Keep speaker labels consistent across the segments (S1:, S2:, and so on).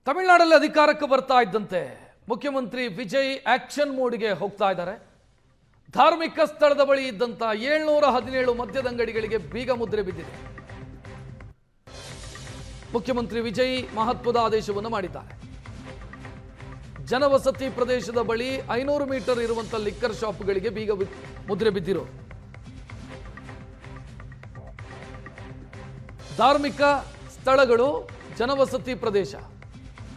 S1: ತಮಿಳುನಾಡಲ್ಲಿ ಅಧಿಕಾರಕ್ಕೆ ಬರ್ತಾ ಇದ್ದಂತೆ ಮುಖ್ಯಮಂತ್ರಿ ವಿಜಯ್ ಆಕ್ಷನ್ ಮೋಡ್ಗೆ ಹೋಗ್ತಾ ಇದ್ದಾರೆ. ಧಾರ್ಮಿಕ ಸ್ಥಳದ ಬಳಿ ಇದ್ದಂತ 717 ಮದ್ಯದಂಗಡಿಗಳಿಗೆ ಬೀಗ ಮುದ್ರೆ ಬಿದ್ದಿದೆ. ಮುಖ್ಯಮಂತ್ರಿ ವಿಜಯ್ ಮಹತ್ವದ ಆದೇಶವನ್ನು ಮಾಡಿದ್ದಾರೆ. ಜನವಸತಿ ಪ್ರದೇಶದ ಬಳಿ 500 ಮೀಟರ್ ಇರುವಂತಹ ಲಿಕ್ಕರ್ ಶಾಪ್ಗಳಿಗೆ ಬೀಗ ಮುದ್ರೆ ಬಿದ್ದಿರೋ ಧಾರ್ಮಿಕ ಸ್ಥಳಗಳು, ಜನವಸತಿ ಪ್ರದೇಶ,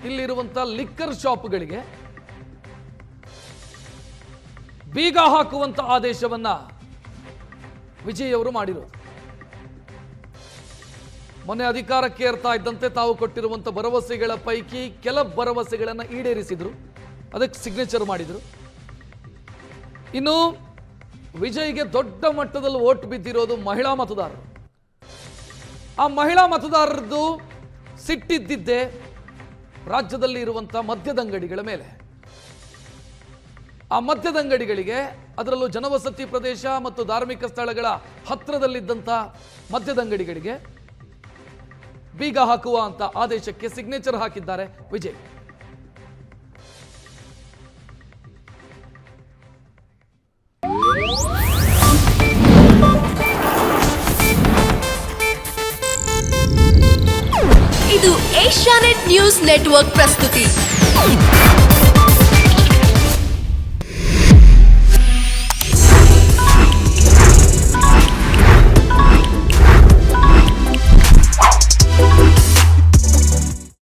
S1: ಇಲ್ಲಿರುವಂತಹ ಲಿಕ್ಕರ್ ಶಾಪ್ಗಳಿಗೆ ಬೀಗ ಹಾಕುವಂತ ಆದೇಶವನ್ನ ವಿಜಯ್ ಅವರು ಮಾಡಿರೋದು. ಮೊನ್ನೆ ಅಧಿಕಾರಕ್ಕೆ ಏರ್ತಾ ಇದ್ದಂತೆ ತಾವು ಕೊಟ್ಟಿರುವಂತ ಭರವಸೆಗಳ ಪೈಕಿ ಕೆಲ ಭರವಸೆಗಳನ್ನು ಈಡೇರಿಸಿದ್ರು, ಅದಕ್ಕೆ ಸಿಗ್ನೇಚರ್ ಮಾಡಿದ್ರು. ಇನ್ನು ವಿಜಯ್ಗೆ ದೊಡ್ಡ ಮಟ್ಟದಲ್ಲಿ ವೋಟ್ ಬಿದ್ದಿರೋದು ಮಹಿಳಾ ಮತದಾರರು. ಆ ಮಹಿಳಾ ಮತದಾರರದ್ದು ಸಿಟ್ಟಿದ್ದಿದ್ದೆ ರಾಜ್ಯದಲ್ಲಿ ಇರುವಂತಹ ಮದ್ಯದಂಗಡಿಗಳ ಮೇಲೆ. ಆ ಮದ್ಯದಂಗಡಿಗಳಿಗೆ, ಅದರಲ್ಲೂ ಜನವಸತಿ ಪ್ರದೇಶ ಮತ್ತು ಧಾರ್ಮಿಕ ಸ್ಥಳಗಳ ಹತ್ತಿರದಲ್ಲಿದ್ದಂಥ ಮದ್ಯದಂಗಡಿಗಳಿಗೆ ಬೀಗ ಹಾಕುವ ಅಂತ ಆದೇಶಕ್ಕೆ ಸಿಗ್ನೇಚರ್ ಹಾಕಿದ್ದಾರೆ ವಿಜಯ್.
S2: ಇದು ಏಷ್ಯಾನೆಟ್ ನ್ಯೂಸ್ ನೆಟ್ವರ್ಕ್ ಪ್ರಸ್ತುತಿ.